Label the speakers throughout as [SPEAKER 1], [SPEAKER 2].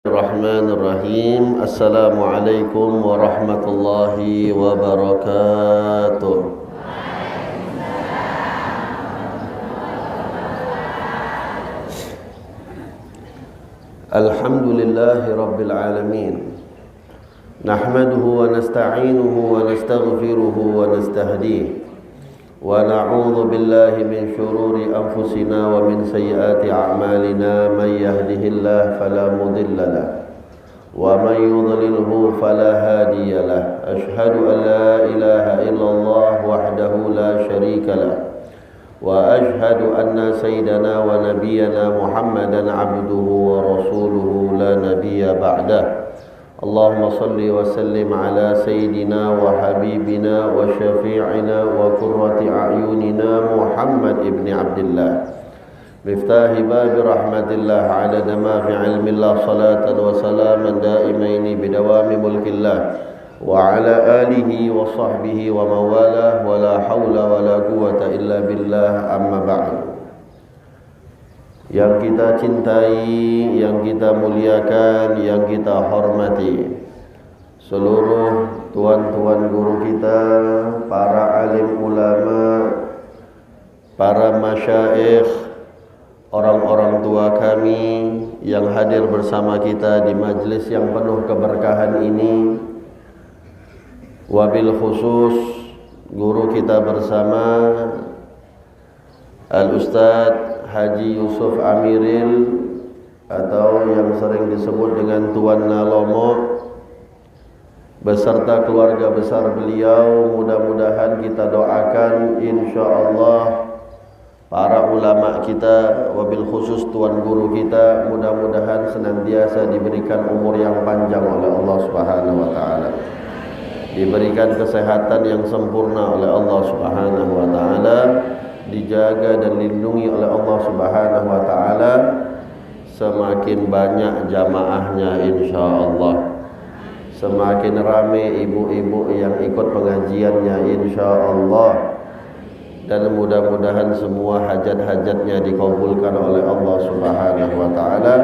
[SPEAKER 1] Bismillahirrahmanirrahim. Assalamualaikum warahmatullahi wabarakatuh. Alhamdulillahi rabbil alamin. Nahmaduhu wa nasta'inuhu wa nastaghfiruhu wa nastahdihi. Wa na'udzu billahi min syururi anfusina wa min sayyiati a'malina. May yahdihillahu fala mudilla lahu wa may yudlilhu fala hadiya lahu. Asyhadu an la ilaha illallah wahdahu la syarika lahu wa asyhadu anna sayyidana wa nabiyyana Muhammadan abduhu wa rasuluhu la nabiyya ba'dah. Allahumma salli wa sallim ala sayyidina wa habibina wa syafi'ina wa qurrati a'yunina Muhammad ibn Abdullah miftahi babi rahmatillah adada ma fi ilmillah salatan wa salaman daimaini bidawami mulkillah wa ala alihi wa sahbihi wa mawalah wa la hawla wa la quwata illa billah amma ba'du. Yang kita cintai, yang kita muliakan, yang kita hormati, seluruh tuan-tuan guru kita, para alim ulama, para masyaikh, orang-orang tua kami yang hadir bersama kita di majlis yang penuh keberkahan ini, wabil khusus guru kita bersama Al-Ustadz Haji Yusuf Amiril atau yang sering disebut dengan Tuan Nalomo beserta keluarga besar beliau. Mudah-mudahan kita doakan insyaallah para ulama kita, wabil khusus tuan guru kita, mudah-mudahan senantiasa diberikan umur yang panjang oleh Allah Subhanahu wa taala, diberikan kesehatan yang sempurna oleh Allah Subhanahu wa taala, dijaga dan dilindungi oleh Allah Subhanahu wa taala, semakin banyak jamaahnya insyaallah, semakin ramai ibu-ibu yang ikut pengajiannya insyaallah, dan mudah-mudahan semua hajat-hajatnya dikabulkan oleh Allah Subhanahu wa taala.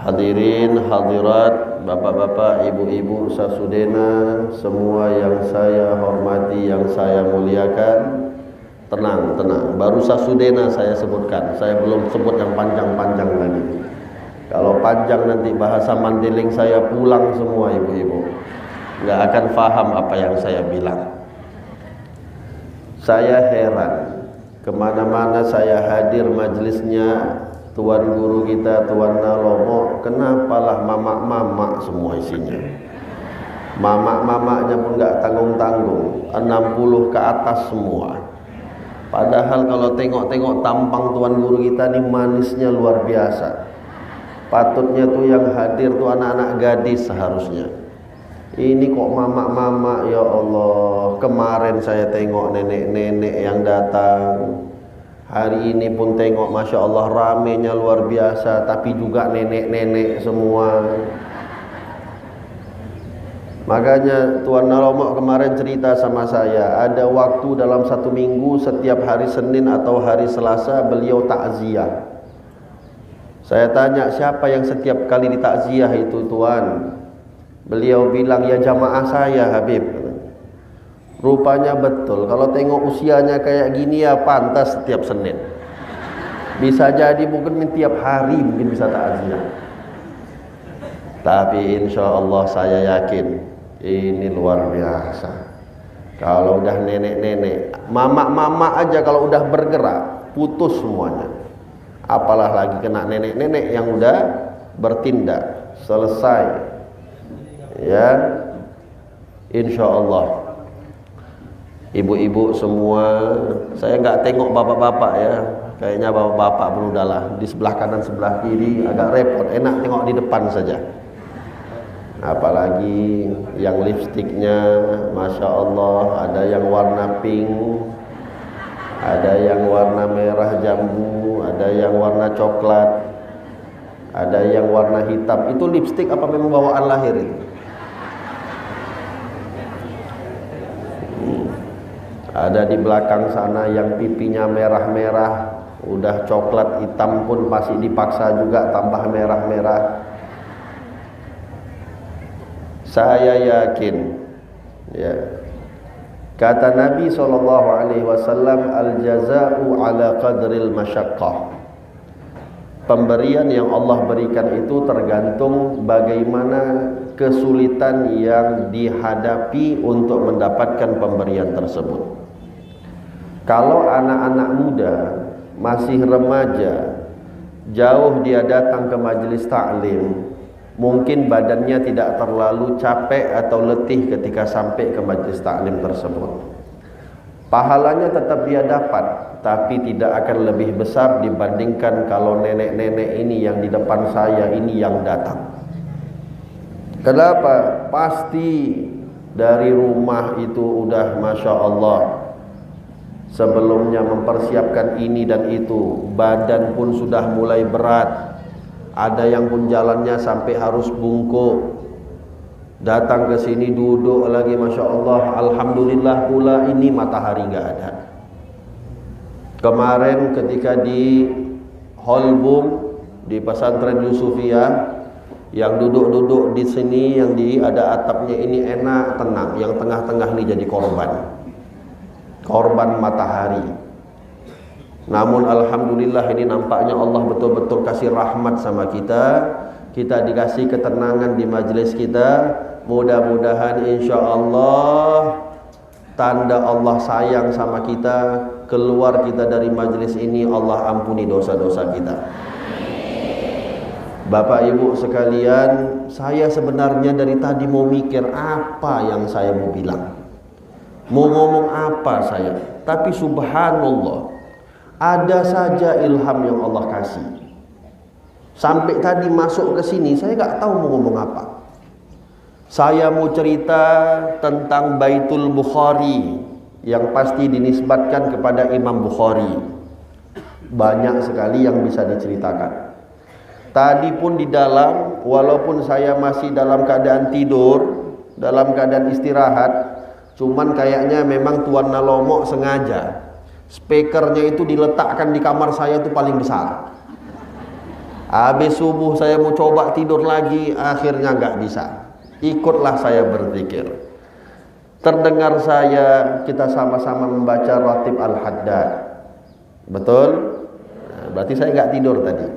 [SPEAKER 1] Hadirin hadirat, bapak-bapak, ibu-ibu, sasudena, semua yang saya hormati, yang saya muliakan. Tenang, baru sasudena saya sebutkan, saya belum sebut yang panjang-panjang lagi. Kalau panjang nanti bahasa Mandeling saya pulang semua ibu-ibu, nggak akan faham apa yang saya bilang. Saya heran, kemana-mana saya hadir majlisnya tuan guru kita, Tuan Nalomo, kenapalah mamak-mamak semua isinya. Mamak-mamaknya pun nggak tanggung-tanggung, 60 ke atas semua. Padahal kalau tengok-tengok tampang tuan guru kita nih manisnya luar biasa. Patutnya tuh yang hadir tuh anak-anak gadis seharusnya. Ini kok mamak-mamak, ya Allah. Kemarin saya tengok nenek-nenek yang datang. Hari ini pun tengok, Masya Allah, ramenya luar biasa. Tapi juga nenek-nenek semua. Makanya Tuan Nalomo kemarin cerita sama saya, ada waktu dalam satu minggu setiap hari Senin atau hari Selasa beliau takziah. Saya tanya, siapa yang setiap kali ditakziah itu Tuan? Beliau bilang, ya jamaah saya Habib. Rupanya betul, kalau tengok usianya kayak gini ya pantas setiap Senin. Bisa jadi mungkin tiap hari mungkin bisa takziah. Tapi insya Allah saya yakin ini luar biasa. Kalau udah nenek-nenek, mamak-mamak aja kalau udah bergerak putus semuanya. Apalah lagi kena nenek-nenek yang udah bertindak. Selesai. Ya, insya Allah. Ibu-ibu semua, saya nggak tengok bapak-bapak ya. Kayaknya bapak-bapak pun udahlah di sebelah kanan sebelah kiri agak repot. Enak tengok di depan saja. Apalagi yang lipstiknya, Masya Allah, ada yang warna pink, ada yang warna merah jambu, ada yang warna coklat, ada yang warna hitam. Itu lipstik apa memang bawaan lahir itu? Ada di belakang sana yang pipinya merah-merah, Udah coklat hitam pun masih dipaksa juga tambah merah-merah. Saya yakin, ya, kata Nabi SAW, al-jaza'u ala qadril masyaqqah. Pemberian yang Allah berikan itu tergantung bagaimana kesulitan yang dihadapi untuk mendapatkan pemberian tersebut. Kalau anak-anak muda, masih remaja, jauh dia datang ke majelis taklim, mungkin badannya tidak terlalu capek atau letih ketika sampai ke majelis taklim tersebut. Pahalanya tetap dia dapat, tapi tidak akan lebih besar dibandingkan kalau nenek-nenek ini yang di depan saya ini yang datang. Kenapa? Pasti dari rumah itu udah Masya Allah, sebelumnya mempersiapkan ini dan itu, badan pun sudah mulai berat. Ada yang pun jalannya sampai harus bungkuk. Datang ke sini duduk lagi, Masya Allah, Alhamdulillah pula ini matahari nggak ada. Kemarin ketika di Holbum di pesantren Yusufiyah, yang duduk-duduk di sini, yang ada atapnya ini enak, tenang. Yang tengah-tengah ini jadi korban matahari. Namun alhamdulillah ini nampaknya Allah betul-betul kasih rahmat sama kita. Kita dikasih ketenangan di majelis kita. Mudah-mudahan insya Allah tanda Allah sayang sama kita, keluar kita dari majelis ini Allah ampuni dosa-dosa kita. Bapak Ibu sekalian, saya sebenarnya dari tadi mau mikir apa yang saya mau bilang, mau ngomong apa saya, tapi subhanallah ada saja ilham yang Allah kasih. Sampai tadi masuk ke sini saya nggak tahu mau ngomong apa. Saya mau cerita tentang Baitul Bukhari yang pasti dinisbatkan kepada Imam Bukhari. Banyak sekali yang bisa diceritakan. Tadi pun di dalam, walaupun saya masih dalam keadaan tidur, dalam keadaan istirahat, cuman kayaknya memang Tuan Nalomok sengaja speakernya itu diletakkan di kamar saya itu paling besar. Habis subuh saya mau coba tidur lagi, akhirnya nggak bisa. Ikutlah saya berzikir. Terdengar saya, kita sama-sama membaca Ratib Al-Haddad. Betul? Nah, berarti saya nggak tidur tadi.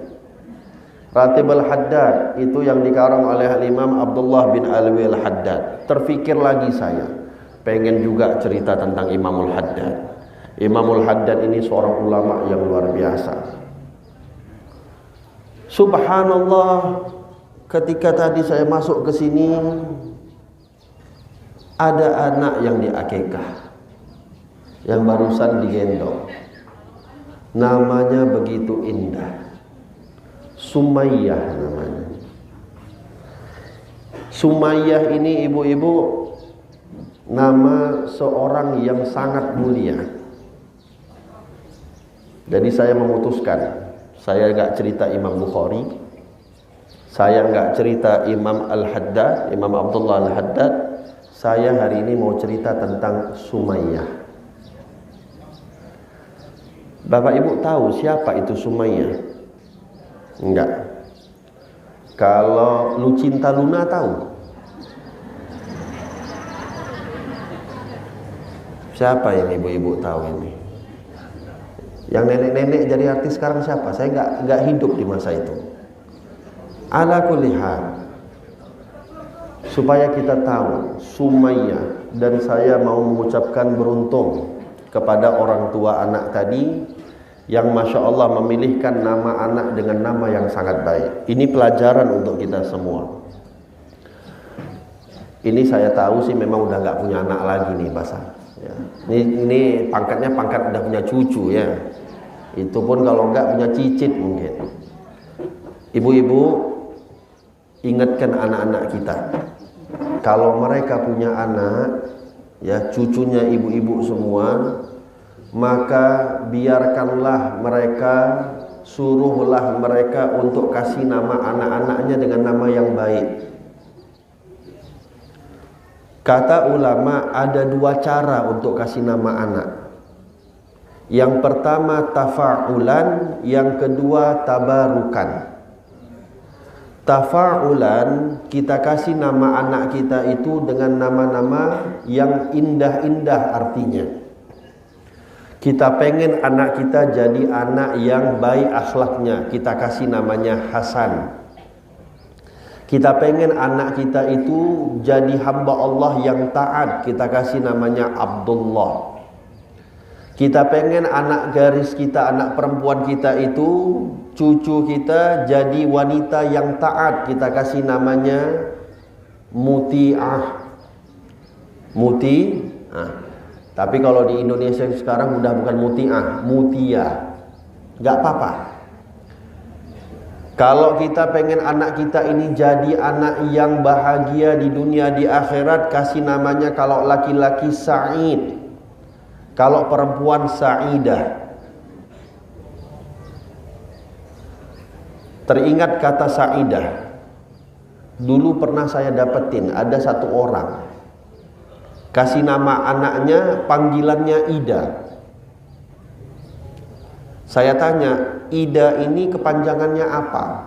[SPEAKER 1] Ratib Al-Haddad itu yang dikarang oleh Imam Abdullah bin Alwi Al-Haddad. Terfikir lagi saya, pengen juga cerita tentang Imamul Haddad. Imamul Haddad ini seorang ulama yang luar biasa. Subhanallah, ketika tadi saya masuk ke sini, ada anak yang diakikah, yang barusan digendong. Namanya begitu indah, Sumayyah namanya. Sumayyah ini ibu-ibu nama seorang yang sangat mulia. Jadi saya memutuskan, saya nggak cerita Imam Bukhari, saya nggak cerita Imam Al-Haddad, Imam Abdullah Al-Haddad. Saya hari ini mau cerita tentang Sumayyah. Bapak Ibu tahu siapa itu Sumayyah? Enggak. Kalau Lucinta Luna tahu? Siapa yang ibu-ibu tahu ini? Yang nenek-nenek jadi artis sekarang siapa? Saya nggak hidup di masa itu. Ala kulli hal, supaya kita tahu Sumayyah, dan saya mau mengucapkan beruntung kepada orang tua anak tadi yang Masya Allah memilihkan nama anak dengan nama yang sangat baik. Ini pelajaran untuk kita semua. Ini saya tahu sih memang udah nggak punya anak lagi nih Basar. Ya. Ini pangkatnya pangkat udah punya cucu ya. Itu pun kalau nggak punya cicit mungkin. Ibu-ibu, ingatkan anak-anak kita, kalau mereka punya anak, ya cucunya ibu-ibu semua, maka biarkanlah mereka, suruhlah mereka untuk kasih nama anak-anaknya dengan nama yang baik. Kata ulama ada dua cara untuk kasih nama anak. Yang pertama tafa'ulan, yang kedua tabarukan. Tafa'ulan, kita kasih nama anak kita itu dengan nama-nama yang indah-indah artinya. Kita pengen anak kita jadi anak yang baik akhlaknya, kita kasih namanya Hasan. Kita pengen anak kita itu jadi hamba Allah yang taat, kita kasih namanya Abdullah. Kita pengen anak garis kita, anak perempuan kita itu, cucu kita jadi wanita yang taat, kita kasih namanya Muti'ah. Tapi kalau di Indonesia sekarang udah bukan Muti'ah, Mutia. Gak apa-apa. Kalau kita pengen anak kita ini jadi anak yang bahagia di dunia, di akhirat, kasih namanya kalau laki-laki Sa'id, kalau perempuan Sa'idah. Teringat kata Sa'idah. Dulu pernah saya dapetin, ada satu orang kasih nama anaknya, panggilannya Ida. Saya tanya, Ida ini kepanjangannya apa?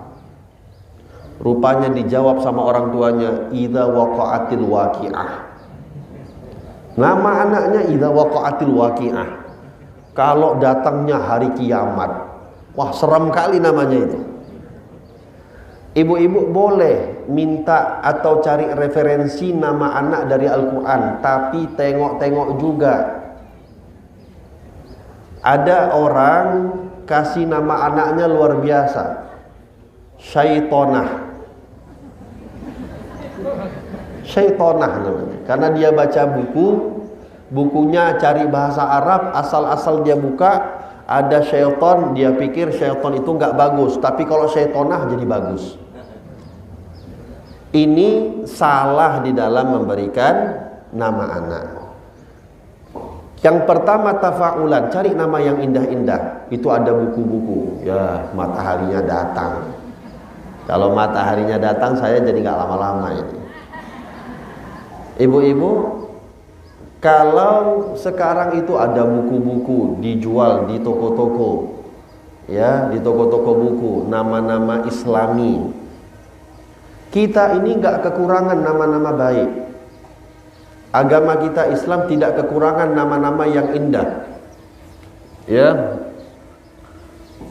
[SPEAKER 1] Rupanya dijawab sama orang tuanya, Idza waqa'atil waqi'ah. Nama anaknya Idza waqa'atil waqi'ah. Kalau datangnya hari kiamat. Wah, serem kali namanya itu. Ibu-ibu boleh minta atau cari referensi nama anak dari Al-Quran, tapi tengok-tengok juga. Ada orang kasih nama anaknya luar biasa, Syaitonah. Syaitonah namanya, karena dia baca bukunya cari bahasa Arab, asal-asal dia buka ada syaiton, dia pikir syaiton itu nggak bagus, tapi kalau Syaitonah jadi bagus. Ini salah di dalam memberikan nama anak. Yang pertama tafa'ulan, cari nama yang indah-indah. Itu ada buku-buku. Ya, mataharinya datang. Kalau mataharinya datang, saya jadi nggak lama-lama ini. Ibu-ibu, kalau sekarang itu ada buku-buku dijual di toko-toko, ya, di toko-toko buku, nama-nama Islami. Kita ini nggak kekurangan nama-nama baik. Agama kita Islam tidak kekurangan nama-nama yang indah, ya,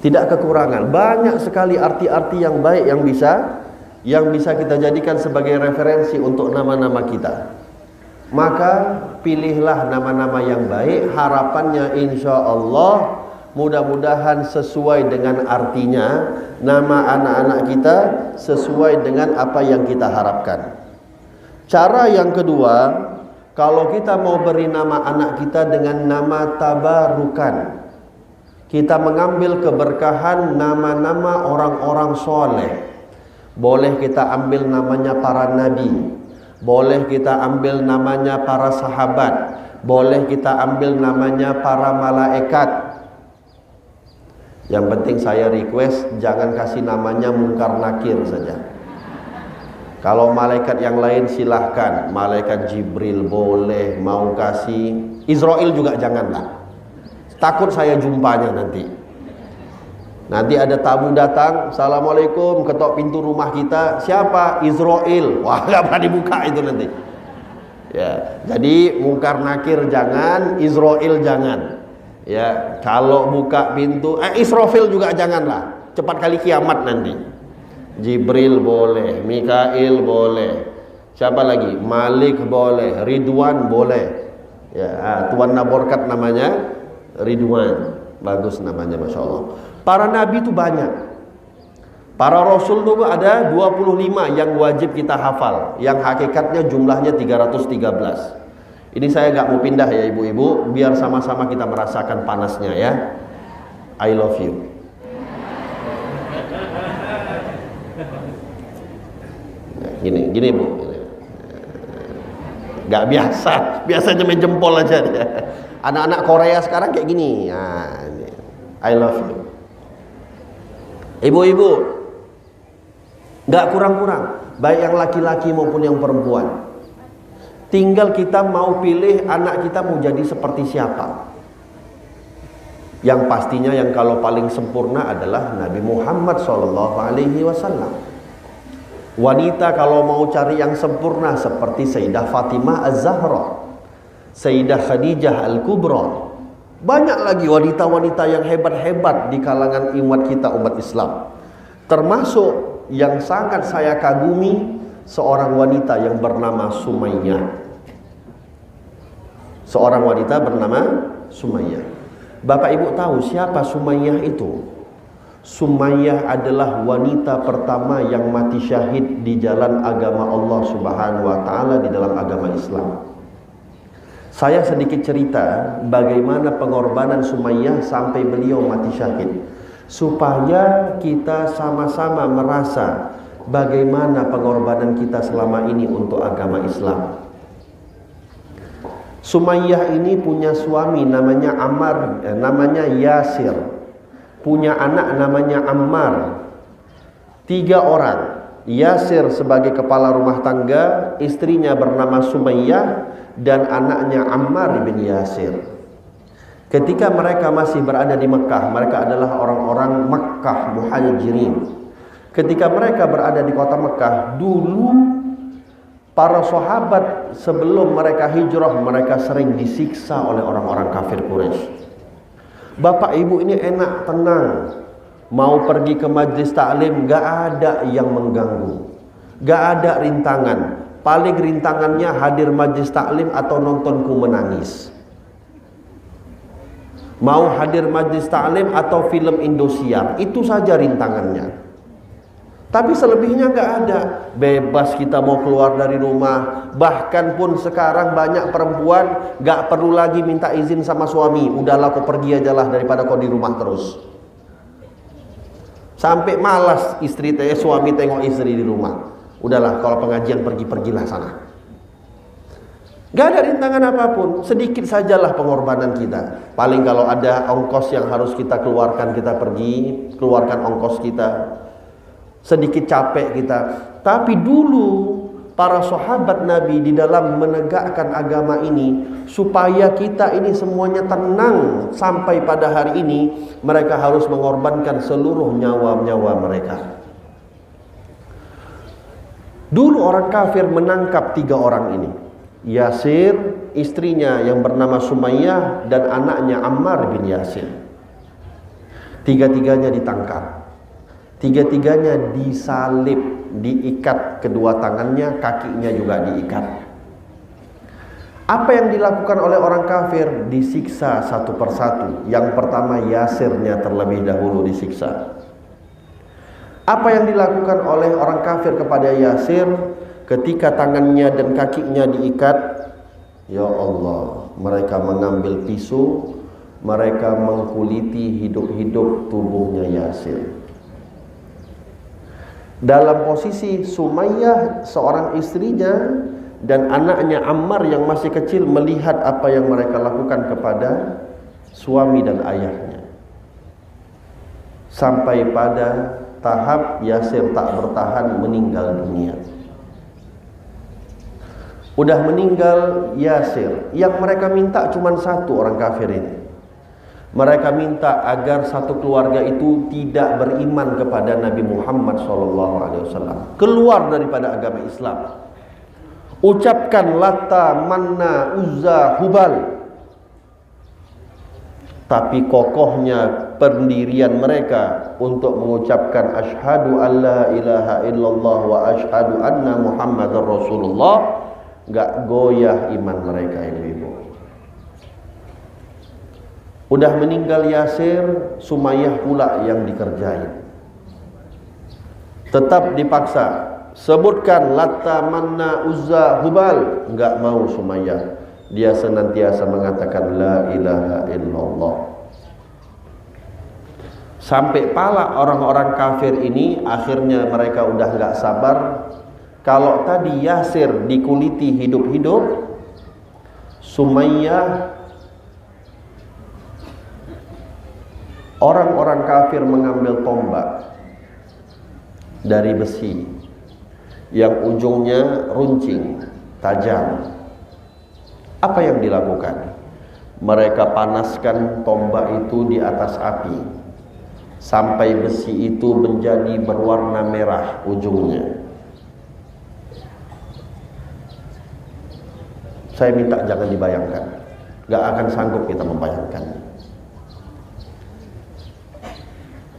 [SPEAKER 1] tidak kekurangan. Banyak sekali arti-arti yang baik yang bisa kita jadikan sebagai referensi untuk nama-nama kita. Maka pilihlah nama-nama yang baik. Harapannya insya Allah mudah-mudahan sesuai dengan artinya, nama anak-anak kita sesuai dengan apa yang kita harapkan. Cara yang kedua, kalau kita mau beri nama anak kita dengan nama tabarukan, kita mengambil keberkahan nama-nama orang-orang soleh. Boleh kita ambil namanya para nabi, boleh kita ambil namanya para sahabat, boleh kita ambil namanya para malaikat. Yang penting saya request jangan kasih namanya Munkar Nakir saja. Kalau malaikat yang lain silahkan, malaikat Jibril boleh, mau kasih Israel juga janganlah. Takut saya jumpanya nanti. Nanti ada tamu datang, Assalamualaikum, ketok pintu rumah kita, siapa? Israel. Wah, nggak pernah dibuka itu nanti. Ya, jadi Munkar Nakir jangan, Israel jangan. Ya, kalau buka pintu, Israfil juga janganlah. Cepat kali kiamat nanti. Jibril boleh, Mikail boleh. Siapa lagi? Malik boleh, Ridwan boleh. Ya, Tuan Naborkat namanya Ridwan. Bagus namanya, Masya Allah. Para nabi itu banyak. Para rasul itu ada 25 yang wajib kita hafal. Yang hakikatnya jumlahnya 313. Ini saya gak mau pindah ya ibu-ibu, biar sama-sama kita merasakan panasnya ya. I love you. Nah, gini bu. Gak biasa, biasanya main jempol aja dia. Anak-anak Korea sekarang kayak gini. Nah, I love you. Ibu-ibu, gak kurang-kurang, baik yang laki-laki maupun yang perempuan. Tinggal kita mau pilih anak kita mau jadi seperti siapa. Yang pastinya yang kalau paling sempurna adalah Nabi Muhammad SAW. Wanita kalau mau cari yang sempurna seperti Sayyidah Fatimah Az-Zahra, Sayyidah Khadijah Al-Kubra. Banyak lagi wanita-wanita yang hebat-hebat di kalangan umat kita, umat Islam. Termasuk yang sangat saya kagumi, seorang wanita yang bernama Sumayyah. Seorang wanita bernama Sumayyah. Bapak Ibu tahu siapa Sumayyah itu? Sumayyah adalah wanita pertama yang mati syahid di jalan agama Allah Subhanahu wa taala, di dalam agama Islam. Saya sedikit cerita bagaimana pengorbanan Sumayyah sampai beliau mati syahid, supaya kita sama-sama merasa bagaimana pengorbanan kita selama ini untuk agama Islam. Sumayyah ini punya suami namanya namanya Yasir, punya anak namanya Ammar. 3 orang. Yasir sebagai kepala rumah tangga, istrinya bernama Sumayyah, dan anaknya Ammar bin Yasir. Ketika mereka masih berada di Mekah, mereka adalah orang-orang Mekah muhajirin. Ketika mereka berada di kota Mekah, dulu para sahabat sebelum mereka hijrah, mereka sering disiksa oleh orang-orang kafir Quraisy. Bapak Ibu ini enak, tenang. Mau pergi ke majlis taklim, gak ada yang mengganggu, gak ada rintangan. Paling rintangannya hadir majlis taklim atau nontonku menangis. Mau hadir majlis taklim atau film Indosiar, itu saja rintangannya. Tapi selebihnya gak ada. Bebas kita mau keluar dari rumah. Bahkan pun sekarang banyak perempuan gak perlu lagi minta izin sama suami. Udahlah kau pergi aja lah daripada kau di rumah terus. Sampai malas suami tengok istri di rumah. Udahlah kalau pengajian pergilah sana. Gak ada rintangan apapun. Sedikit sajalah pengorbanan kita. Paling kalau ada ongkos yang harus kita keluarkan, kita pergi, keluarkan ongkos kita. Sedikit capek kita. Tapi dulu para sahabat Nabi di dalam menegakkan agama ini, supaya kita ini semuanya tenang sampai pada hari ini, mereka harus mengorbankan seluruh nyawa-nyawa mereka. Dulu orang kafir menangkap 3 orang ini. Yasir, istrinya yang bernama Sumayyah, dan anaknya Ammar bin Yasir. 3-tiganya ditangkap. 3-tiganya disalib, diikat kedua tangannya, kakinya juga diikat. Apa yang dilakukan oleh orang kafir? Disiksa satu persatu. Yang pertama Yasirnya terlebih dahulu disiksa. Apa yang dilakukan oleh orang kafir kepada Yasir ketika tangannya dan kakinya diikat? Ya Allah, mereka mengambil pisau, mereka mengkuliti hidup-hidup tubuhnya Yasir. Dalam posisi Sumayyah, seorang istrinya, dan anaknya Ammar yang masih kecil melihat apa yang mereka lakukan kepada suami dan ayahnya. Sampai pada tahap Yasir tak bertahan, meninggal dunia. Udah meninggal Yasir, yang mereka minta cuma satu, orang kafir ini. Mereka minta agar satu keluarga itu tidak beriman kepada Nabi Muhammad SAW, keluar daripada agama Islam. Ucapkan Lata, Manna, Uzza, Hubal. Tapi kokohnya pendirian mereka untuk mengucapkan asyhadu alla ilaha illallah wa asyhadu anna Muhammadar Rasulullah, gak goyah iman mereka, ibu-ibu. Udah meninggal Yasir, Sumayyah pula yang dikerjain. Tetap dipaksa, sebutkan Lata, Manna, Uzza, Hubal. Enggak mau Sumayyah. Dia senantiasa mengatakan la ilaha illallah. Sampai pala orang-orang kafir ini akhirnya mereka udah enggak sabar. Kalau tadi Yasir dikuliti hidup-hidup, Sumayyah, orang-orang kafir mengambil tombak dari besi yang ujungnya runcing, tajam. Apa yang dilakukan? Mereka panaskan tombak itu di atas api sampai besi itu menjadi berwarna merah ujungnya. Saya minta jangan dibayangkan, gak akan sanggup kita membayangkan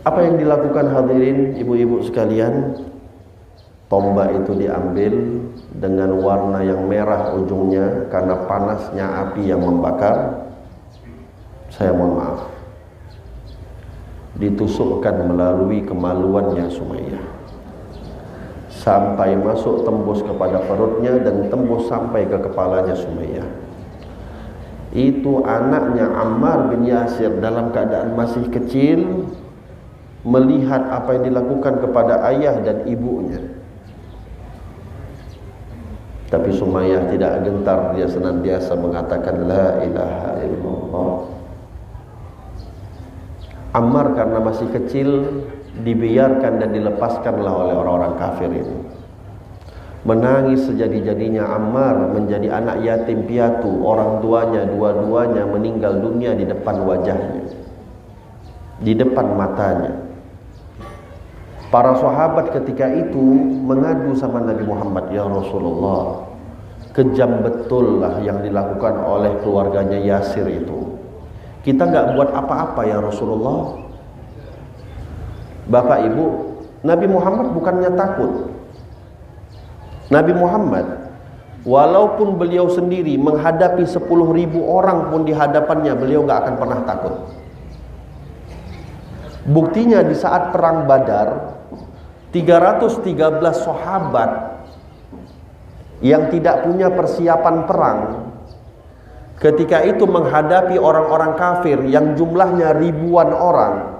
[SPEAKER 1] apa yang dilakukan. Hadirin ibu-ibu sekalian, tombak itu diambil dengan warna yang merah ujungnya karena panasnya api yang membakar. Saya mohon maaf, ditusukkan melalui kemaluannya Sumayyah sampai masuk tembus kepada perutnya dan tembus sampai ke kepalanya Sumayyah. Itu anaknya Ammar bin Yasir dalam keadaan masih kecil melihat apa yang dilakukan kepada ayah dan ibunya. Tapi Sumayyah tidak gentar, dia senantiasa mengatakan la ilaha illallah. Ammar karena masih kecil dibiarkan dan dilepaskanlah oleh orang-orang kafir ini. Menangis sejadi-jadinya Ammar menjadi anak yatim piatu. Orang tuanya dua-duanya meninggal dunia di depan wajahnya, di depan matanya. Para sahabat ketika itu mengadu sama Nabi Muhammad, ya Rasulullah, kejam betul lah yang dilakukan oleh keluarganya Yasir itu. Kita nggak buat apa-apa ya Rasulullah. Bapak Ibu, Nabi Muhammad bukannya takut. Nabi Muhammad, walaupun beliau sendiri menghadapi 10.000 orang pun di hadapannya, beliau nggak akan pernah takut. Buktinya di saat perang Badar, 313 sahabat yang tidak punya persiapan perang ketika itu menghadapi orang-orang kafir yang jumlahnya ribuan orang.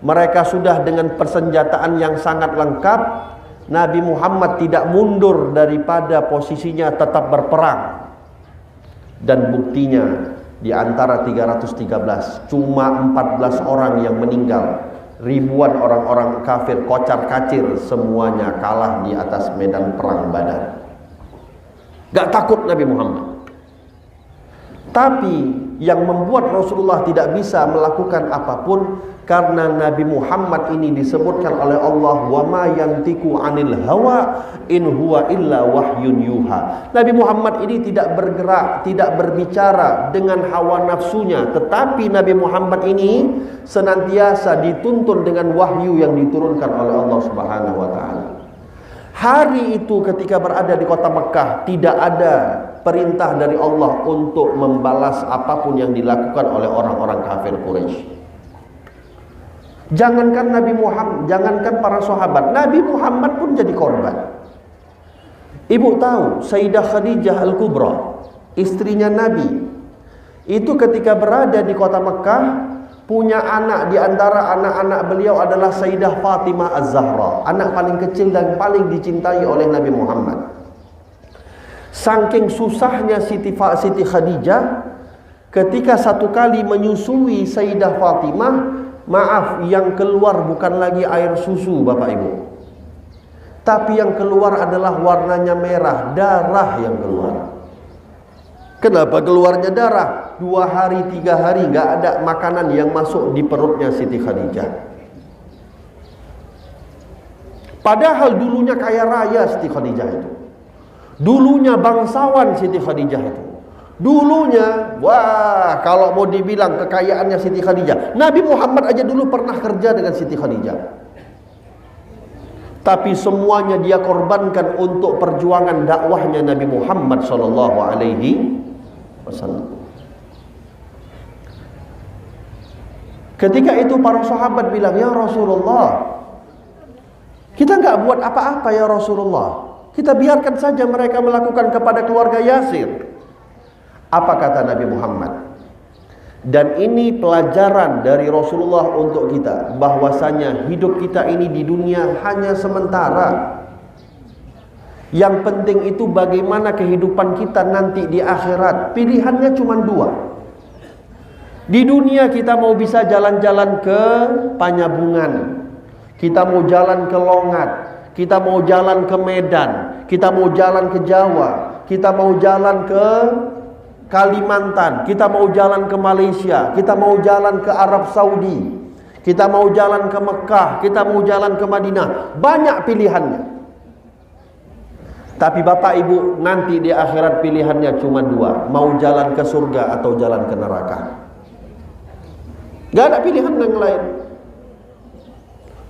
[SPEAKER 1] Mereka sudah dengan persenjataan yang sangat lengkap. Nabi Muhammad tidak mundur daripada posisinya, tetap berperang. Dan buktinya di antara 313 cuma 14 orang yang meninggal. Ribuan orang-orang kafir kocar-kacir semuanya kalah di atas medan perang Badar. Gak takut Nabi Muhammad. Tapi yang membuat Rasulullah tidak bisa melakukan apapun karena Nabi Muhammad ini disebutkan oleh Allah, wa ma yantiqu 'anil hawa in huwa illa wahyun yuha. Nabi Muhammad ini tidak bergerak, tidak berbicara dengan hawa nafsunya, tetapi Nabi Muhammad ini senantiasa dituntun dengan wahyu yang diturunkan oleh Allah Subhanahu wa taala. Hari itu ketika berada di kota Mekah, tidak ada perintah dari Allah untuk membalas apapun yang dilakukan oleh orang-orang kafir Quraisy. Jangankan Nabi Muhammad, jangankan para sahabat, Nabi Muhammad pun jadi korban. Ibu tahu Sayyidah Khadijah Al-Kubra, istrinya Nabi, itu ketika berada di kota Mekah, punya anak, di antara anak-anak beliau adalah Sayyidah Fatimah Az-Zahra, anak paling kecil dan paling dicintai oleh Nabi Muhammad. Saking susahnya Siti Khadijah, ketika satu kali menyusui Sayyidah Fatimah, maaf, yang keluar bukan lagi air susu Bapak Ibu, tapi yang keluar adalah warnanya merah, darah yang keluar. Kenapa keluarnya darah? 2 hari 3 hari gak ada makanan yang masuk di perutnya Siti Khadijah. Padahal dulunya kaya raya Siti Khadijah itu. Dulunya bangsawan Siti Khadijah itu. Dulunya, wah, kalau mau dibilang kekayaannya Siti Khadijah, Nabi Muhammad aja dulu pernah kerja dengan Siti Khadijah. Tapi semuanya dia korbankan untuk perjuangan dakwahnya Nabi Muhammad sallallahu alaihi wasallam. Ketika itu para sahabat bilang, ya Rasulullah, kita nggak buat apa-apa ya Rasulullah, kita biarkan saja mereka melakukan kepada keluarga Yasir. Apa kata Nabi Muhammad? Dan ini pelajaran dari Rasulullah untuk kita, bahwasanya hidup kita ini di dunia hanya sementara. Yang penting itu bagaimana kehidupan kita nanti di akhirat. Pilihannya cuma 2. Di dunia kita mau bisa jalan-jalan ke Panyabungan, kita mau jalan ke Longat, kita mau jalan ke Medan, kita mau jalan ke Jawa, kita mau jalan ke Kalimantan, kita mau jalan ke Malaysia, kita mau jalan ke Arab Saudi, kita mau jalan ke Mekah, kita mau jalan ke Madinah. Banyak pilihannya. Tapi Bapak Ibu, nanti di akhirat pilihannya cuma dua. Mau jalan ke surga atau jalan ke neraka. Gak ada pilihan yang lain.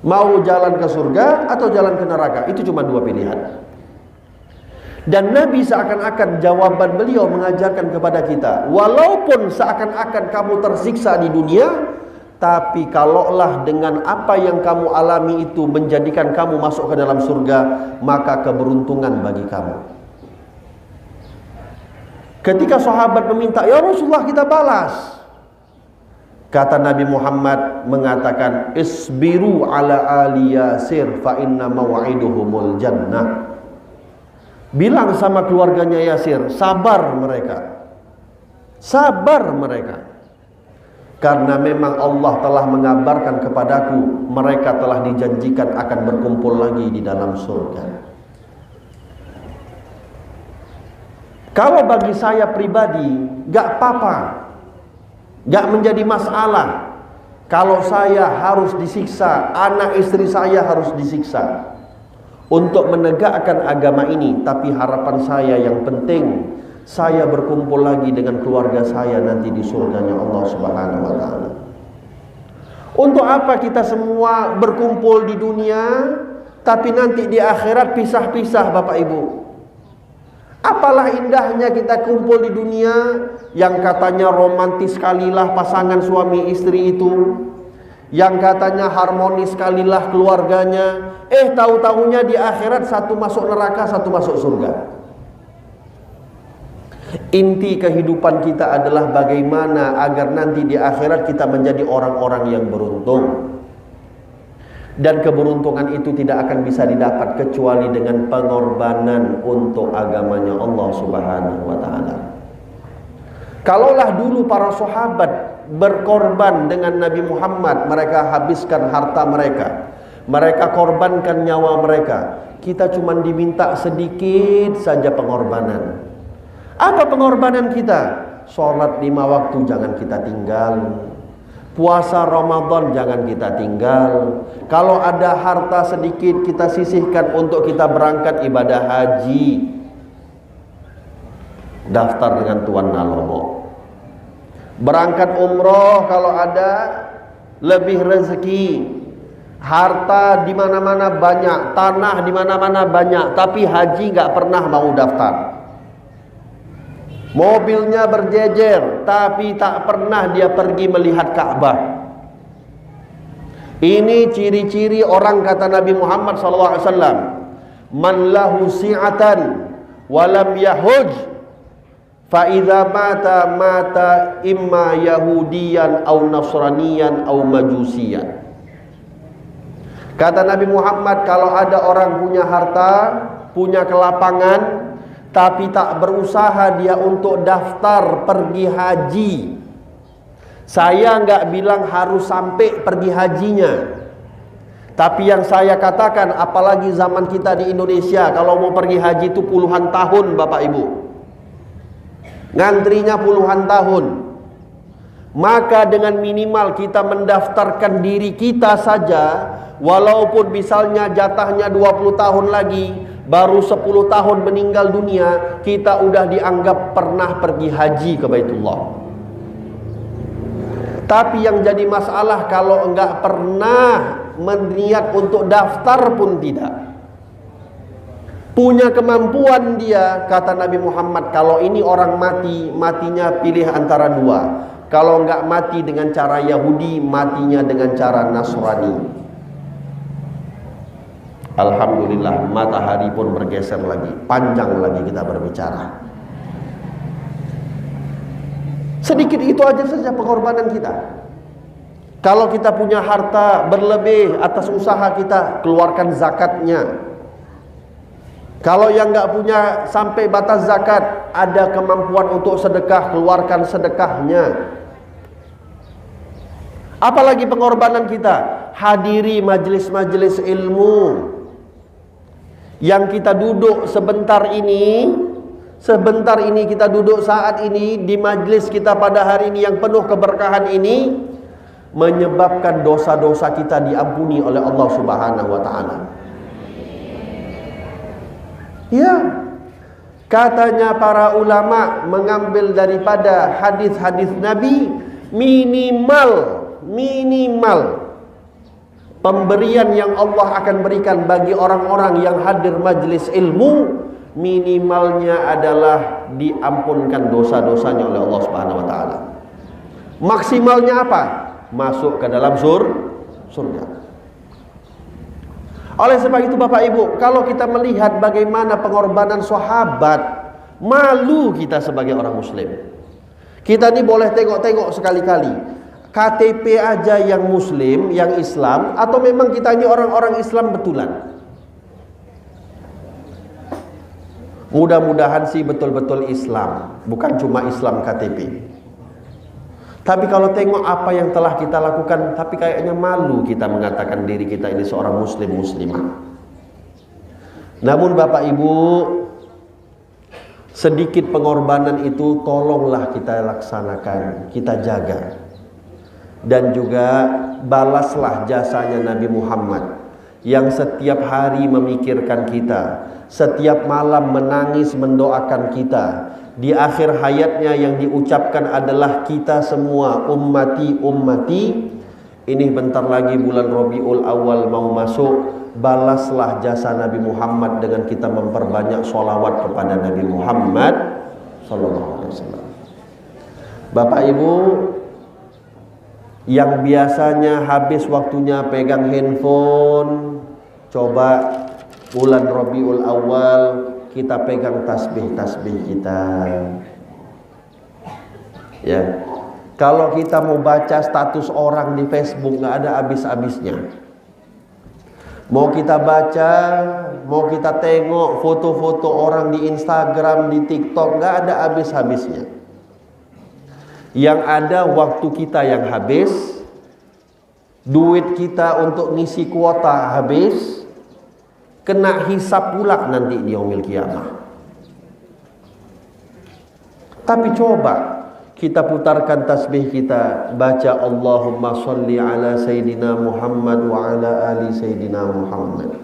[SPEAKER 1] Mau jalan ke surga atau jalan ke neraka. Itu cuma dua pilihan. Dan Nabi seakan-akan jawaban beliau mengajarkan kepada kita, walaupun seakan-akan kamu tersiksa di dunia, tapi kalaulah dengan apa yang kamu alami itu menjadikan kamu masuk ke dalam surga, maka keberuntungan bagi kamu. Ketika sahabat meminta, ya Rasulullah kita balas, kata Nabi Muhammad mengatakan, isbiru ala ali Yasir fa inna maw'iduhumul jannah. Bilang sama keluarganya Yasir, sabar mereka. Sabar mereka. Karena memang Allah telah mengabarkan kepadaku, mereka telah dijanjikan akan berkumpul lagi di dalam surga. Kalau bagi saya pribadi, gak apa-apa, gak menjadi masalah kalau saya harus disiksa, anak istri saya harus disiksa untuk menegakkan agama ini. Tapi harapan saya yang penting, saya berkumpul lagi dengan keluarga saya nanti di surganya Allah Subhanahu wa ta'ala. Untuk apa kita semua berkumpul di dunia, tapi nanti di akhirat pisah-pisah Bapak Ibu? Apalah indahnya kita kumpul di dunia, yang katanya romantis sekalilah pasangan suami istri itu, yang katanya harmonis sekalilah keluarganya, tahu-tahunya di akhirat satu masuk neraka, satu masuk surga. Inti kehidupan kita adalah bagaimana agar nanti di akhirat kita menjadi orang-orang yang beruntung. Dan keberuntungan itu tidak akan bisa didapat kecuali dengan pengorbanan untuk agamanya Allah Subhanahu wa ta'ala. Kalaulah dulu para sahabat berkorban dengan Nabi Muhammad, mereka habiskan harta mereka, mereka korbankan nyawa mereka, kita cuma diminta sedikit saja pengorbanan. Apa pengorbanan kita? Sholat 5 waktu jangan kita tinggal, puasa Ramadan jangan kita tinggal. Kalau ada harta sedikit kita sisihkan untuk kita berangkat ibadah haji, daftar dengan Tuan Nalomo. Berangkat umroh kalau ada lebih rezeki, harta di mana-mana banyak, tanah di mana-mana banyak, tapi haji nggak pernah mau daftar. Mobilnya berjejer, tapi tak pernah dia pergi melihat Ka'bah. Ini ciri-ciri orang, kata Nabi Muhammad SAW, man lahu si'atan walam yahuj fa idza mata imma yahudiyan au nasraniyan au majusiyan. Kata Nabi Muhammad, kalau ada orang punya harta, punya kelapangan, tapi tak berusaha dia untuk daftar pergi haji. Saya enggak bilang harus sampai pergi hajinya, tapi yang saya katakan, apalagi zaman kita di Indonesia, kalau mau pergi haji itu puluhan tahun Bapak Ibu, ngantrinya puluhan tahun. Maka dengan minimal kita mendaftarkan diri kita saja, walaupun misalnya jatahnya 20 tahun lagi, baru 10 tahun meninggal dunia, kita udah dianggap pernah pergi haji ke Baitullah. Tapi yang jadi masalah kalau enggak pernah meniat untuk daftar pun tidak. Punya kemampuan dia, kata Nabi Muhammad, kalau ini orang mati, matinya pilih antara dua. Kalau enggak mati dengan cara Yahudi, matinya dengan cara Nasrani. Alhamdulillah, matahari pun bergeser lagi, panjang lagi kita berbicara. Sedikit itu aja saja pengorbanan kita. Kalau kita punya harta berlebih atas usaha kita, keluarkan zakatnya. Kalau yang nggak punya sampai batas zakat, ada kemampuan untuk sedekah, keluarkan sedekahnya. Apalagi pengorbanan kita, hadiri majelis-majelis ilmu. Yang kita duduk sebentar ini, sebentar ini kita duduk saat ini di majlis kita pada hari ini yang penuh keberkahan ini, menyebabkan dosa-dosa kita diampuni oleh Allah Subhanahu wa taala. Ya, katanya para ulama mengambil daripada hadis-hadis Nabi, minimal pemberian yang Allah akan berikan bagi orang-orang yang hadir majlis ilmu, minimalnya adalah diampunkan dosa-dosanya oleh Allah Subhanahu wa taala. Maksimalnya apa? Masuk ke dalam surga. Oleh sebab itu Bapak Ibu, kalau kita melihat bagaimana pengorbanan sahabat, malu kita sebagai orang muslim. Kita ini boleh tengok-tengok sekali-kali KTP aja yang muslim, yang Islam, atau memang kita ini orang-orang Islam betulan. Mudah-mudahan sih betul-betul Islam, bukan cuma Islam KTP. Tapi kalau tengok apa yang telah kita lakukan, tapi kayaknya malu kita mengatakan diri kita ini seorang muslim muslimah. Namun Bapak Ibu, sedikit pengorbanan itu tolonglah kita laksanakan, kita jaga. Dan juga balaslah jasanya Nabi Muhammad yang setiap hari memikirkan kita, setiap malam menangis mendoakan kita. Di akhir hayatnya yang diucapkan adalah kita semua ummati ummati. Ini bentar lagi bulan Rabiul Awal mau masuk, balaslah jasa Nabi Muhammad dengan kita memperbanyak sholawat kepada Nabi Muhammad sallallahu alaihi wasallam. Bapak Ibu yang biasanya habis waktunya pegang handphone, coba bulan Rabiul Awal kita pegang tasbih-tasbih kita. Ya. Kalau kita mau baca status orang di Facebook nggak ada habis-habisnya. Mau kita baca, mau kita tengok foto-foto orang di Instagram, di TikTok, nggak ada habis-habisnya. Yang ada waktu kita yang habis, duit kita untuk ngisi kuota habis, kena hisab pula nanti di yaumil qiyamah. Tapi coba kita putarkan tasbih kita, baca Allahumma sholli ala Sayyidina Muhammad wa ala ali Sayyidina Muhammad.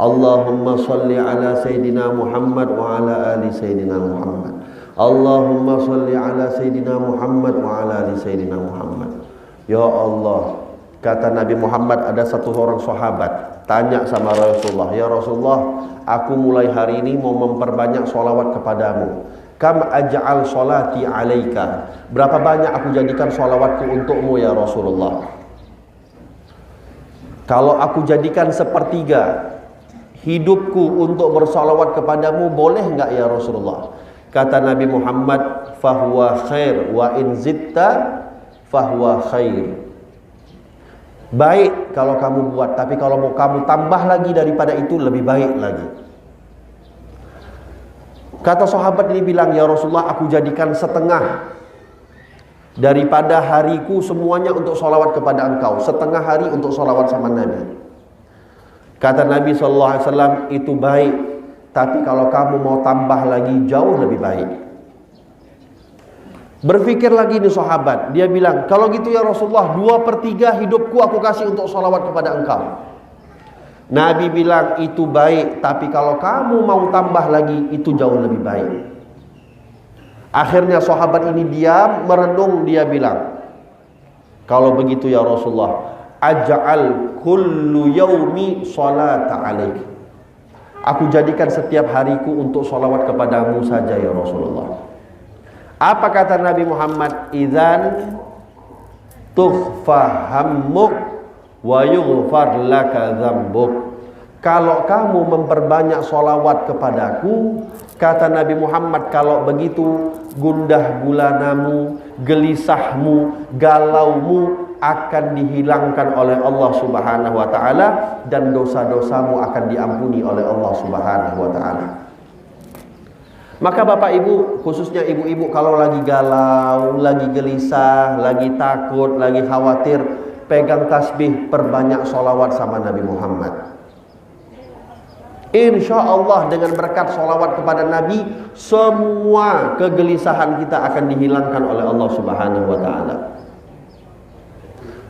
[SPEAKER 1] Allahumma sholli ala Sayyidina Muhammad wa ala ali Sayyidina Muhammad. Allahumma sholli ala Sayyidina Muhammad wa ala ali Sayyidina Muhammad. Ya Allah, kata Nabi Muhammad, ada satu orang sahabat tanya sama Rasulullah, ya Rasulullah, aku mulai hari ini mau memperbanyak sholawat kepadamu. Kam aj'al sholati alaika, berapa banyak aku jadikan sholawatku untukmu ya Rasulullah. Kalau aku jadikan sepertiga hidupku untuk bersolawat kepadamu, boleh enggak ya Rasulullah? Kata Nabi Muhammad, fahuwa khair wa in zitta fahuwa khair. Baik kalau kamu buat, tapi kalau mau kamu tambah lagi daripada itu lebih baik lagi. Kata sahabat ini bilang, ya Rasulullah, aku jadikan setengah daripada hariku semuanya untuk sholawat kepada engkau, setengah hari untuk sholawat sama Nabi. Kata Nabi SAW, itu baik, tapi kalau kamu mau tambah lagi jauh lebih baik. Berpikir lagi nih sahabat, dia bilang, kalau gitu ya Rasulullah, 2/3 hidupku aku kasih untuk sholawat kepada engkau. Nabi bilang, itu baik, tapi kalau kamu mau tambah lagi, itu jauh lebih baik. Akhirnya sahabat ini diam, merenung, dia bilang, kalau begitu ya Rasulullah, aj'al kullu yaumi sholata alaik. Aku jadikan setiap hariku untuk sholawat kepadamu saja ya Rasulullah. Apa kata Nabi Muhammad? Idzan tughfa hammuk wa yughfar laka dzambuk. Kalau kamu memperbanyak sholawat kepadaku, kata Nabi Muhammad, kalau begitu gundah gulanamu, gelisahmu, galaumu akan dihilangkan oleh Allah Subhanahu wa taala, dan dosa-dosamu akan diampuni oleh Allah Subhanahu wa taala. Maka Bapak Ibu, khususnya ibu-ibu, kalau lagi galau, lagi gelisah, lagi takut, lagi khawatir, pegang tasbih, perbanyak sholawat sama Nabi Muhammad. Insya Allah dengan berkat sholawat kepada Nabi, semua kegelisahan kita akan dihilangkan oleh Allah Subhanahu wa ta'ala.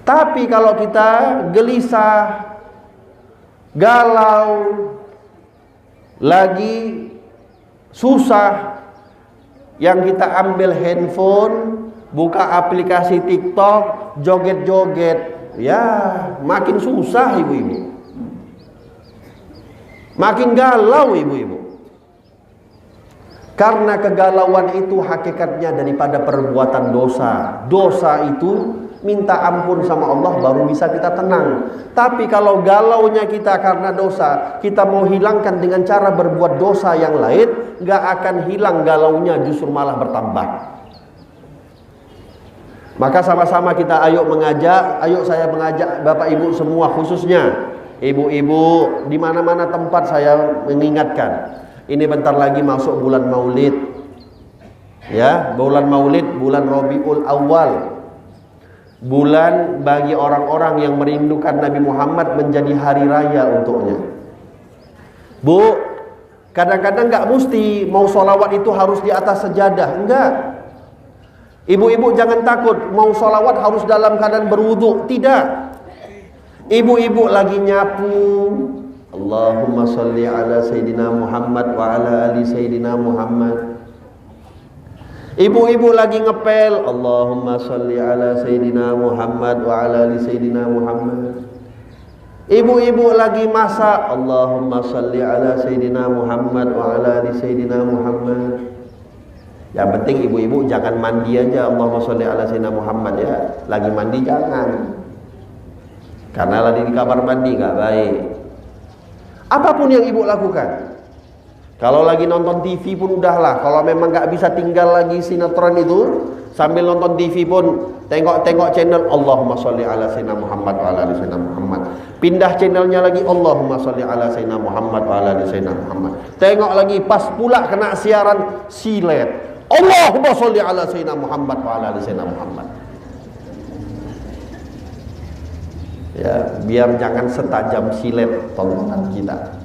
[SPEAKER 1] Tapi kalau kita gelisah, galau, lagi susah, yang kita ambil handphone, buka aplikasi TikTok, joget-joget, ya makin susah ibu-ibu, makin galau ibu-ibu. Karena kegalauan itu hakikatnya daripada perbuatan dosa. Dosa itu minta ampun sama Allah baru bisa kita tenang. Tapi kalau galaunya kita karena dosa, kita mau hilangkan dengan cara berbuat dosa yang lain, gak akan hilang galaunya, justru malah bertambah. Maka sama-sama kita ayo saya mengajak Bapak Ibu semua, khususnya ibu-ibu di mana-mana tempat, saya mengingatkan, ini bentar lagi masuk bulan Maulid. Ya, bulan Maulid, bulan Rabiul Awal. Bulan bagi orang-orang yang merindukan Nabi Muhammad menjadi hari raya untuknya. Bu, kadang-kadang nggak mesti mau sholawat itu harus di atas sejadah, enggak. Ibu-ibu jangan takut mau sholawat harus dalam keadaan berwudu, tidak. Ibu-ibu lagi nyapu, Allahumma sholli ala Sayyidina Muhammad wa ala ali Sayyidina Muhammad. Ibu-ibu lagi ngepel, Allahumma sholli ala Sayyidina Muhammad wa ala ali Sayyidina Muhammad. Ibu-ibu lagi masak, Allahumma sholli ala Sayyidina Muhammad wa ala ali Sayyidina Muhammad. Yang penting ibu-ibu jangan mandi aja Allahumma sholli ala Sayyidina Muhammad, ya. Lagi mandi jangan, karena lagi di kamar mandi nggak baik. Apapun yang ibu lakukan, kalau lagi nonton TV pun udahlah. Kalau memang nggak bisa tinggal lagi sinetron itu, sambil nonton TV pun tengok-tengok channel Allahumma sholli ala Sayyidina Muhammad wa ala ali Sayyidina Muhammad. Pindah channelnya lagi Allahumma sholli ala Sayyidina Muhammad wa ala ali Sayyidina Muhammad. Tengok lagi, pas pula kena siaran silet, Allahumma sholli ala Sayyidina Muhammad wa ala ali Sayyidina Muhammad. Ya, biar jangan setajam silet tontonan kita.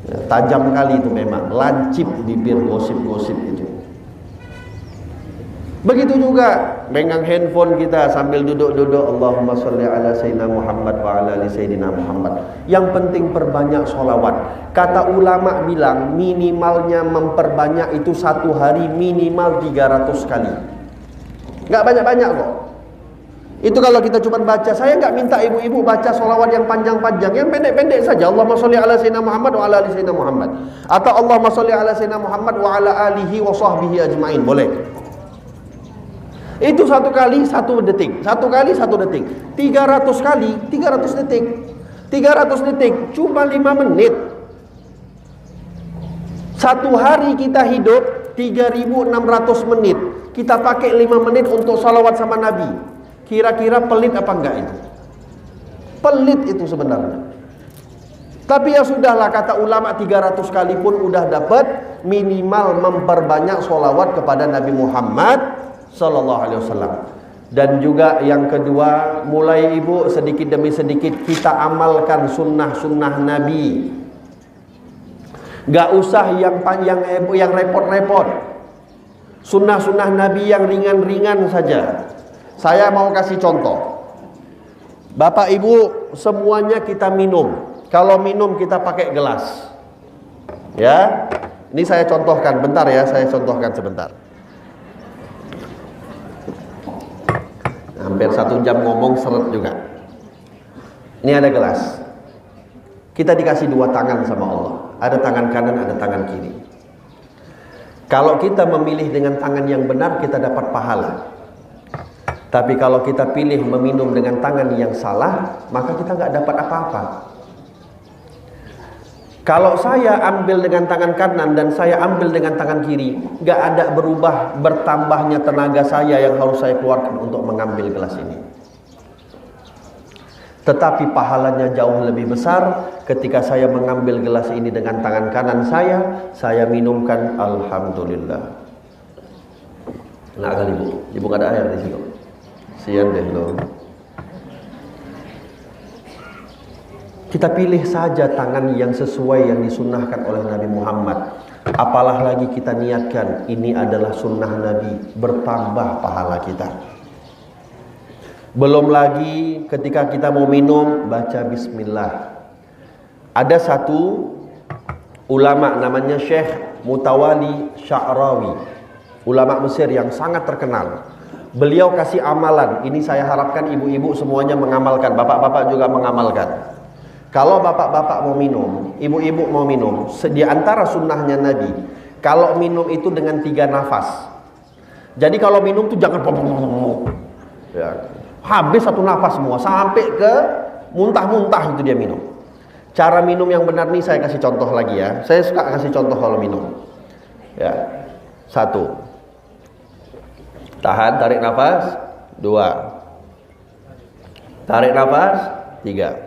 [SPEAKER 1] Ya, tajam kali itu memang, lancip bibir gosip-gosip itu. Begitu juga megang handphone kita sambil duduk-duduk Allahumma sholli ala Sayyidina Muhammad wa ala ali Sayyidina Muhammad. Yang penting perbanyak sholawat. Kata ulama bilang minimalnya memperbanyak itu satu hari minimal 300 kali. Nggak banyak-banyak kok. Itu kalau kita cuma baca. Saya nggak minta ibu-ibu baca sholawat yang panjang-panjang, yang pendek-pendek saja. Allahumma sholli ala Sayyidina Muhammad wa ala ali Sayyidina Muhammad. Atau Allahumma sholli ala Sayyidina Muhammad wa ala alihi wa sahbihi ajma'in. Boleh. Itu satu kali 1 detik. Satu kali 1 detik. 300 kali 300 detik. 300 detik cuma 5 menit. Satu hari kita hidup 3.600 menit. Kita pakai 5 menit untuk sholawat sama Nabi. Kira-kira pelit apa enggak itu? Pelit itu sebenarnya. Tapi ya sudahlah, kata ulama 300 kali pun udah dapat, minimal memperbanyak sholawat kepada Nabi Muhammad Sallallahu Alaihi Wasallam. Dan juga yang kedua, mulai ibu sedikit demi sedikit kita amalkan sunnah-sunnah Nabi. Gak usah yang panjang, yang repot-repot. Sunnah-sunnah Nabi yang ringan-ringan saja. Saya mau kasih contoh. Bapak Ibu semuanya kita minum. Kalau minum kita pakai gelas. Ya. Ini saya contohkan, bentar ya, saya contohkan sebentar. Hampir 1 jam ngomong seret juga. Ini ada gelas. Kita dikasih 2 tangan sama Allah. Ada tangan kanan, ada tangan kiri. Kalau kita memilih dengan tangan yang benar, kita dapat pahala. Tapi kalau kita pilih meminum dengan tangan yang salah, maka kita nggak dapat apa-apa. Kalau saya ambil dengan tangan kanan dan saya ambil dengan tangan kiri, nggak ada berubah bertambahnya tenaga saya yang harus saya keluarkan untuk mengambil gelas ini. Tetapi pahalanya jauh lebih besar ketika saya mengambil gelas ini dengan tangan kanan saya minumkan alhamdulillah. Nggak kali ibu, ibu nggak ada air di situ. Sian deh lo. Kita pilih saja tangan yang sesuai yang disunnahkan oleh Nabi Muhammad. Apalah lagi kita niatkan ini adalah sunnah Nabi, bertambah pahala kita. Belum lagi ketika kita mau minum, baca bismillah. Ada satu ulama namanya Syekh Mutawali Sya'rawi, ulama Mesir yang sangat terkenal. Beliau kasih amalan, ini saya harapkan ibu-ibu semuanya mengamalkan, bapak-bapak juga mengamalkan. Kalau bapak-bapak mau minum, ibu-ibu mau minum, di antara sunnahnya Nabi, kalau minum itu dengan 3 nafas. Jadi kalau minum tuh jangan ya, habis 1 nafas semua, sampai ke muntah-muntah itu dia minum. Cara minum yang benar nih saya kasih contoh lagi ya. Saya suka kasih contoh kalau minum. Ya, 1. Tahan, tarik nafas. 2. Tarik nafas. 3.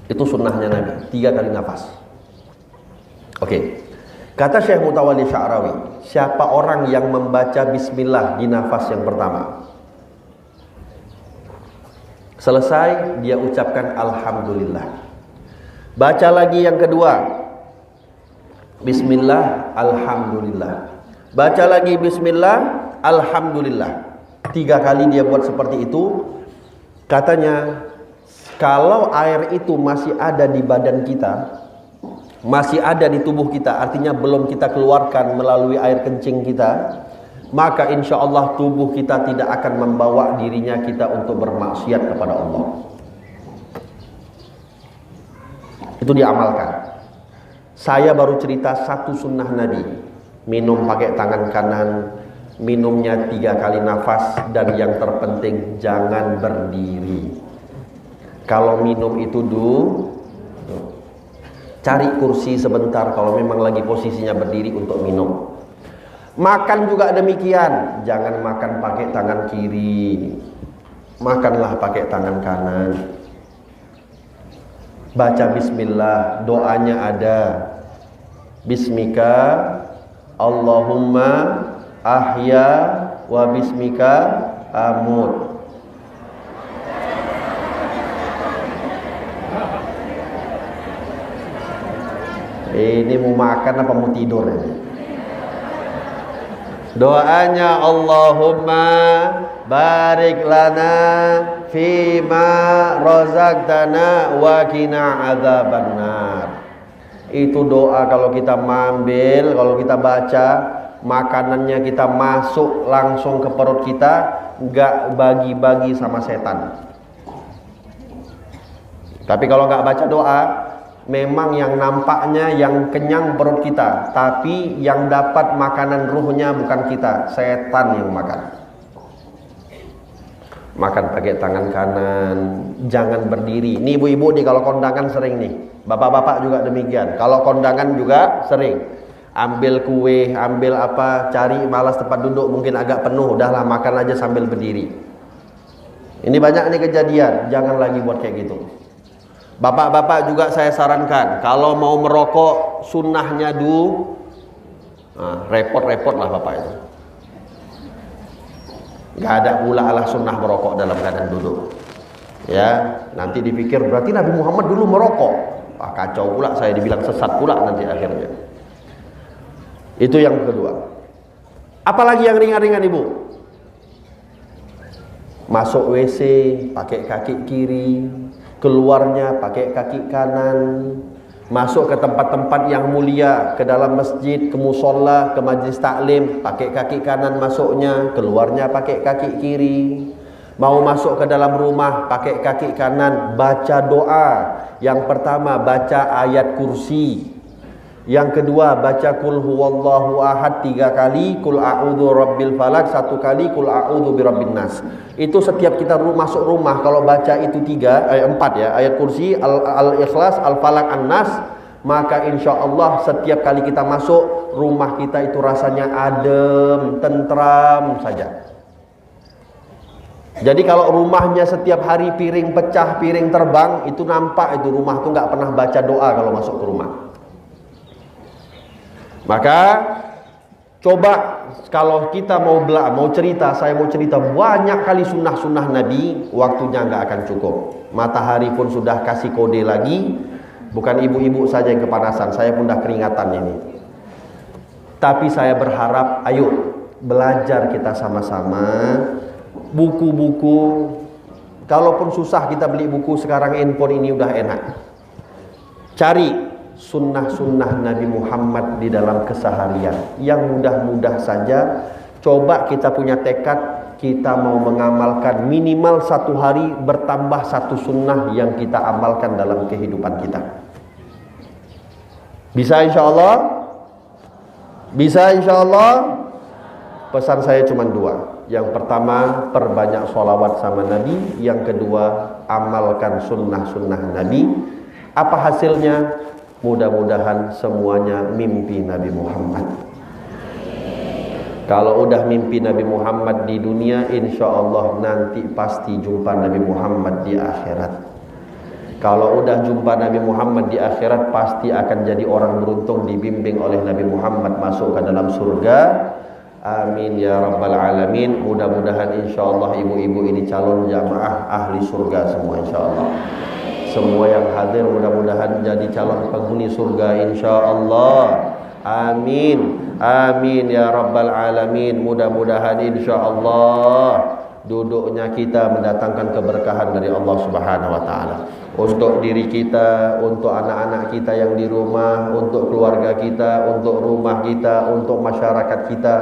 [SPEAKER 1] Itu sunnahnya Nabi, 3 kali nafas. Oke. Kata Syekh Mutawali Sya'rawi, siapa orang yang membaca bismillah di nafas yang pertama, selesai dia ucapkan alhamdulillah. Baca lagi yang kedua, bismillah, alhamdulillah. Baca lagi bismillah, alhamdulillah. 3 kali dia buat seperti itu. Katanya, kalau air itu masih ada di badan kita, masih ada di tubuh kita, artinya belum kita keluarkan melalui air kencing kita, maka insya Allah tubuh kita tidak akan membawa dirinya kita untuk bermaksiat kepada Allah. Itu diamalkan. Saya baru cerita 1 sunnah Nabi, minum pakai tangan kanan, minumnya 3 kali nafas, dan yang terpenting jangan berdiri. Kalau minum itu cari kursi sebentar kalau memang lagi posisinya berdiri untuk minum. Makan juga demikian, jangan makan pakai tangan kiri, makanlah pakai tangan kanan. Baca bismillah, doanya ada. Bismika Allahumma ahya wa bismika amut. Ini mau makan apa mau tidur ini? Doanya Allahumma barik lana fima razaqtana wa qina adzabannar. Itu doa kalau kita ambil, kalau kita baca, makanannya kita masuk langsung ke perut kita, enggak bagi-bagi sama setan. Tapi kalau enggak baca doa, memang yang nampaknya yang kenyang perut kita, tapi yang dapat makanan ruhnya bukan kita, setan yang makan. Makan pakai tangan kanan, jangan berdiri. Nih ibu-ibu nih kalau kondangan sering nih, bapak-bapak juga demikian. Kalau kondangan juga sering ambil kue, ambil apa, cari malas tempat duduk mungkin agak penuh, udahlah makan aja sambil berdiri. Ini banyak nih kejadian, jangan lagi buat kayak gitu. Bapak-bapak juga saya sarankan, kalau mau merokok sunnahnya dulu, repot-repot lah bapak itu. Gak ada pula lah sunnah merokok dalam keadaan duduk. Ya, nanti dipikir berarti Nabi Muhammad dulu merokok. Kacau pula, saya dibilang sesat pula nanti akhirnya. Itu yang kedua. Apalagi yang ringan-ringan ibu? Masuk WC pakai kaki kiri, keluarnya pakai kaki kanan, masuk ke tempat-tempat yang mulia, ke dalam masjid, ke musola, ke majlis taklim, pakai kaki kanan masuknya, keluarnya pakai kaki kiri. Mau masuk ke dalam rumah pakai kaki kanan, baca doa. Yang pertama baca ayat kursi, yang kedua baca kul huwallahu ahad 3 kali, kul a'udzu rabbil falaq 1 kali, kul a'udzu birabbin nas. Itu setiap kita masuk rumah kalau baca itu 4 ya, ayat kursi, al-ikhlas, al-falaq, an-nas, maka insya Allah setiap kali kita masuk rumah kita itu rasanya adem, tentram saja. Jadi kalau rumahnya setiap hari piring pecah, piring terbang, itu nampak itu rumah tuh nggak pernah baca doa kalau masuk ke rumah. Maka coba kalau kita mau cerita, saya mau cerita banyak kali sunnah-sunnah Nabi, waktunya nggak akan cukup. Matahari pun sudah kasih kode lagi. Bukan ibu-ibu saja yang kepanasan, saya pun dah keringatan ini. Tapi saya berharap, ayo belajar kita sama-sama. Buku-buku, kalaupun susah kita beli buku, sekarang handphone ini udah enak. Cari sunnah-sunnah Nabi Muhammad di dalam keseharian yang mudah-mudah saja. Coba kita punya tekad, kita mau mengamalkan minimal 1 hari bertambah 1 sunnah yang kita amalkan dalam kehidupan kita. Bisa insya Allah? Bisa insya Allah? Pesan saya cuma 2. Yang pertama, perbanyak sholawat sama Nabi. Yang kedua, amalkan sunnah-sunnah Nabi. Apa hasilnya? Mudah-mudahan semuanya mimpi Nabi Muhammad. Kalau udah mimpi Nabi Muhammad di dunia, insya Allah nanti pasti jumpa Nabi Muhammad di akhirat. Kalau udah jumpa Nabi Muhammad di akhirat, pasti akan jadi orang beruntung, dibimbing oleh Nabi Muhammad masuk ke dalam surga. Amin ya rabbal alamin. Mudah-mudahan insya Allah ibu-ibu ini calon jamaah ahli surga semua insya Allah. Semua yang hadir mudah-mudahan jadi calon penghuni surga insya Allah. Amin. Amin ya rabbal alamin. Mudah-mudahan insya Allah duduknya kita mendatangkan keberkahan dari Allah Subhanahu wa taala. Untuk diri kita, untuk anak-anak kita yang di rumah, untuk keluarga kita, untuk rumah kita, untuk masyarakat kita,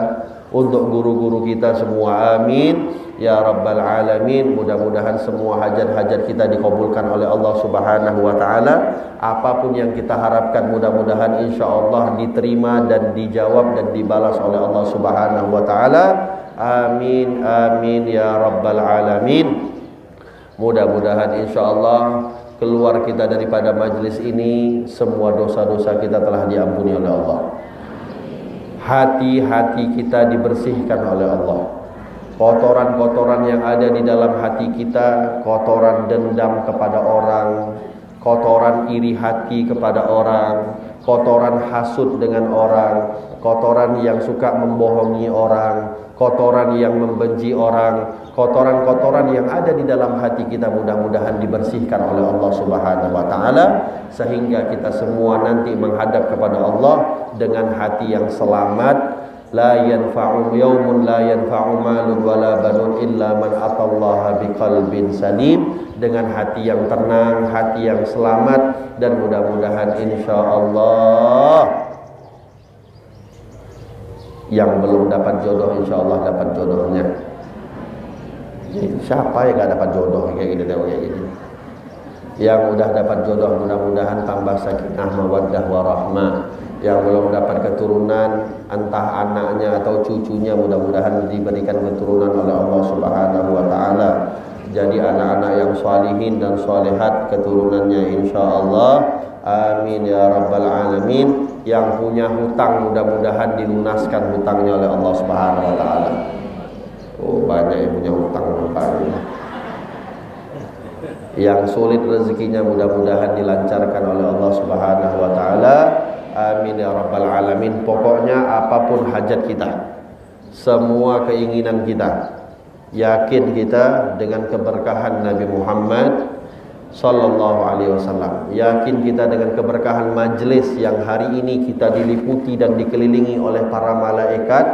[SPEAKER 1] untuk guru-guru kita semua. Amin ya rabbal alamin. Mudah-mudahan semua hajat-hajat kita dikabulkan oleh Allah Subhanahu wa taala. Apapun yang kita harapkan mudah-mudahan insyaallah diterima dan dijawab dan dibalas oleh Allah Subhanahu wa taala. Amin amin ya rabbal alamin. Mudah-mudahan insyaallah keluar kita daripada majlis ini, semua dosa-dosa kita telah diampuni oleh Allah. Hati-hati kita dibersihkan oleh Allah. Kotoran-kotoran yang ada di dalam hati kita, kotoran dendam kepada orang, kotoran iri hati kepada orang, kotoran hasud dengan orang, kotoran yang suka membohongi orang, kotoran yang membenci orang, kotoran-kotoran yang ada di dalam hati kita mudah-mudahan dibersihkan oleh Allah Subhanahu wa taala, sehingga kita semua nanti menghadap kepada Allah dengan hati yang selamat. La yanfa'u yaumun la yanfa'u malun wala banun illa man atallaha biqalbin salim. Dengan hati yang tenang, hati yang selamat, dan mudah-mudahan insyaallah yang belum dapat jodoh insyaallah dapat jodohnya. Siapa yang gak dapat jodoh kayak gini, kayak gini? Yang udah dapat jodoh mudah-mudahan tambah sakinah mawaddah warahmah. Yang belum dapat keturunan, entah anaknya atau cucunya, mudah-mudahan diberikan keturunan oleh Allah Subhanahu wa taala. Jadi anak-anak yang salihin dan salihat keturunannya insyaallah. Amin ya rabbal alamin. Yang punya hutang mudah-mudahan dilunaskan hutangnya oleh Allah Subhanahu wa taala. Oh, banyak yang punya hutang nampaknya. Yang sulit rezekinya mudah-mudahan dilancarkan oleh Allah Subhanahu wa taala. Amin ya rabbal alamin. Pokoknya apapun hajat kita, semua keinginan kita, yakin kita dengan keberkahan Nabi Muhammad sallallahu alaihi wasallam. Yakin kita dengan keberkahan majlis yang hari ini kita diliputi dan dikelilingi oleh para malaikat.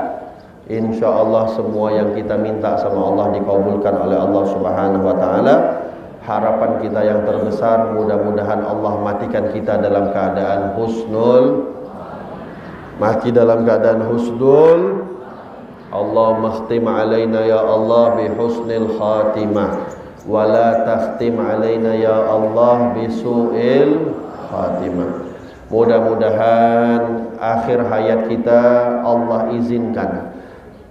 [SPEAKER 1] Insyaallah semua yang kita minta sama Allah dikabulkan oleh Allah Subhanahu wa taala. Harapan kita yang terbesar, mudah-mudahan Allah matikan kita dalam keadaan husnul, mati dalam keadaan husnul. Allahumma khtim alaina ya Allah bi husnil khatimah, wa la takhtim alaina ya Allah bi su'il khatimah. Mudah-mudahan akhir hayat kita Allah izinkan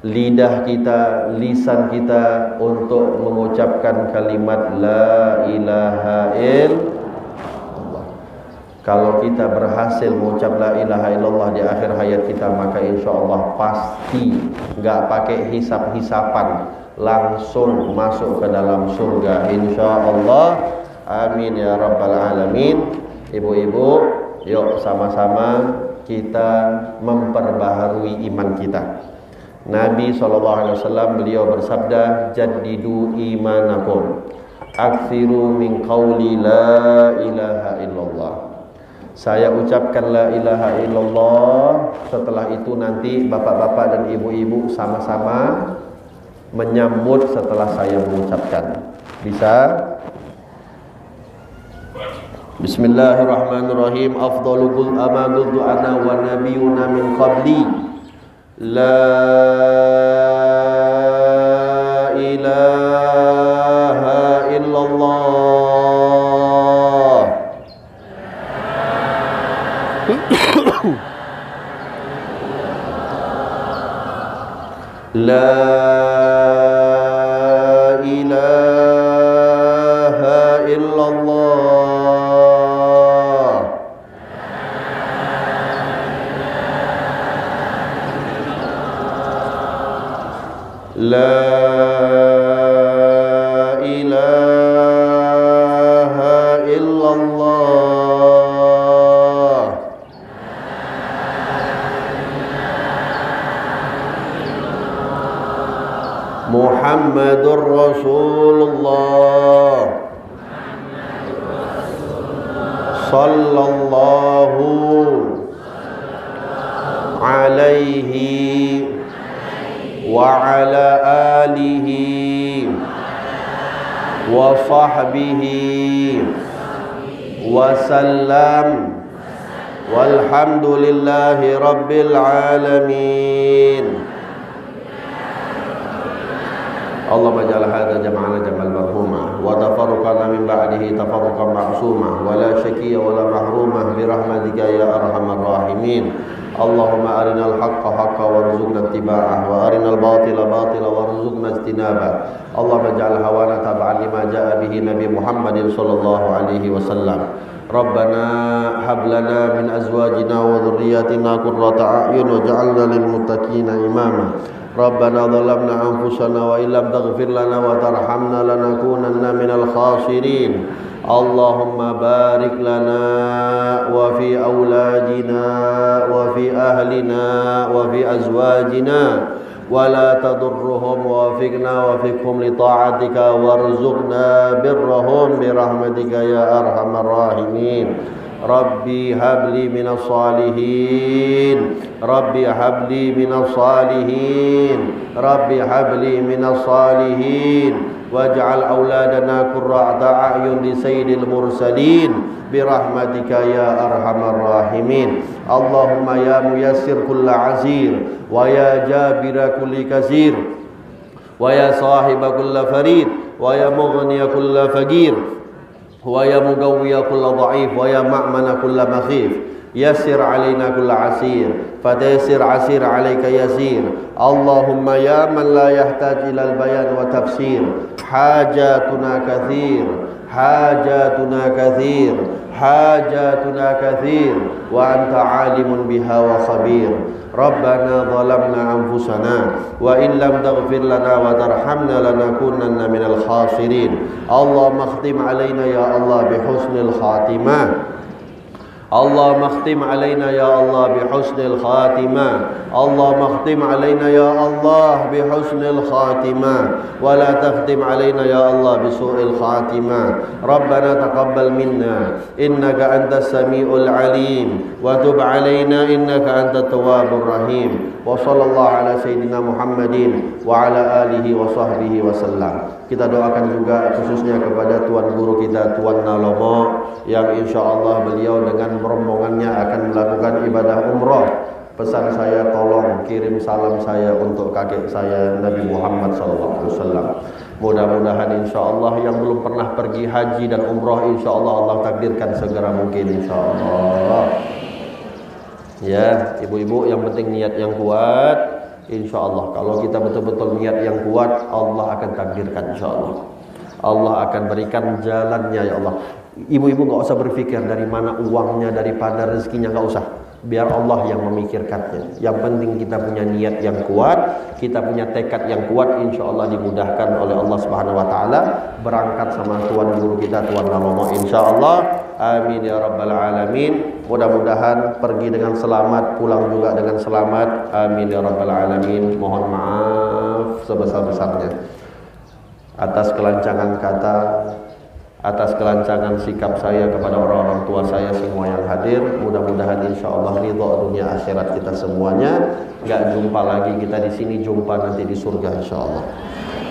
[SPEAKER 1] lidah kita, lisan kita untuk mengucapkan kalimat la ilaha illallah. Kalau kita berhasil mengucap la ilaha illallah di akhir hayat kita, maka insyaallah pasti enggak pakai hisap-hisapan, langsung masuk ke dalam surga insyaallah. Amin ya rabbal alamin. Ibu-ibu, yuk sama-sama kita memperbaharui iman kita. Nabi SAW beliau bersabda, jaddidu imanakum, akthiru min qawli la ilaha illallah. Saya ucapkan la ilaha illallah, setelah itu nanti bapak-bapak dan ibu-ibu sama-sama menyambut setelah saya mengucapkan. Bisa? Bismillahirrahmanirrahim. Afdhalul amadul ana wa nabiyuna min qabli. La ilaha illallah. La ilaha illallah. La ilaha illallah. Muhammadur Rasulullah sallallahu alaihi wa ala alihi wa sahbihi wa sallam, walhamdulillahi rabbil alamin. Allahumma ja'al hadha jam'ana jam'al marhumah wa tafarruqana min ba'dihi tafarruqan ma'sumah wa la syakiyya wa la mahrumah bi rahmatika ya arhamar rahimin. Allahumma arinal haqqa haqqa warzuqna ittiba'ah wa arinal batila batila warzuqna ijtinabah. Allahumma ja'al hawana tab'an lima ja'a bihi Nabi Muhammadin sallallahu alaihi wasallam. Rabbana hab lana min azwajina wa dhurriyyatina qurrata a'yun waj'alna lil muttaqina imama. Rabbana dhalamna anfusana wa illam taghfir lana wa tarhamna lanakunanna minal khasirin. Allahumma barik lana wa fi auladina wa fi ahlina wa fi azwajina wa la tadurruhum wa wafiqna wa fiqhum li ta'atika warzuqna birrahum bi rahmatika ya arhamar rahimin. Rabbi habli minas salihin, Rabbi habli minas salihin, Rabbi habli minas salihin, waj'al auladana qurrata a'yun li sayyidil mursalin bi rahmatika ya arhamar rahimin. Allahumma ya muyassir kulla azir wa ya jabira kulli kasir wa ya sahiba kulla farid wa ya mughniya kulla faqir wa ya mugawwiya kulla dha'if wa ya ma'mana kulla makhif. Yassir alaina kulla asir fatayassir asir alaika yasir. Allahumma ya man la yahtaj ila al-bayan wa tafsir, hajatuna kathir, hajatuna kathir, hajatuna kathir wa anta alimun biha wa khabir. Rabbana zalamna anfusana wa in lam taghfir lana wa tarhamna lanakunanna minal khasirin. Allahumma khtim alaina ya Allah bi husnil khatimah. Allahumma khtim alaina ya Allah bi husnil khatimah. Allahumma khtim alaina ya Allah bi husnil khatimah wa la takhtim alaina ya Allah bi su'il khatimah. Rabbana taqabbal minna innaka antas samiul alim wa tub alaina innaka antat tawwabur rahim. Wa sallallahu ala sayyidina Muhammadin wa ala alihi wa sahbihi wa sallam. Kita doakan juga khususnya kepada tuan guru kita, Tuan Nalomo, yang insyaallah beliau dengan rombongannya akan melakukan ibadah umrah. Pesan saya, tolong kirim salam saya untuk kakek saya Nabi Muhammad SAW. Mudah-mudahan insyaallah yang belum pernah pergi haji dan umrah, insyaallah Allah takdirkan segera mungkin insyaallah. Ya, ibu-ibu, yang penting niat yang kuat, insyaallah. Kalau kita betul-betul niat yang kuat, Allah akan takdirkan insyaallah. Allah akan berikan jalannya ya Allah. Ibu-ibu nggak usah berpikir dari mana uangnya, daripada rezekinya, nggak usah. Biar Allah yang memikirkannya. Yang penting kita punya niat yang kuat, kita punya tekad yang kuat, insya Allah dimudahkan oleh Allah Subhanahu Wa Taala. Berangkat sama tuan guru kita, Tuan Nalomo, insya Allah Amin ya rabbal alamin. Mudah-mudahan pergi dengan selamat, pulang juga dengan selamat. Amin ya rabbal alamin. Mohon maaf sebesar-besarnya atas kelancangan kata, atas kelancangan sikap saya kepada orang-orang tua saya semua yang hadir. Mudah-mudahan insyaallah ridha dunia akhirat kita semuanya. Enggak jumpa lagi kita di sini, jumpa nanti di surga insyaallah.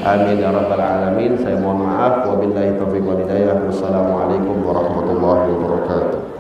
[SPEAKER 1] Amin ya rabbal alamin. Saya mohon maaf. Wabillahi taufiq wal hidayah. Wassalamualaikum warahmatullahi wabarakatuh.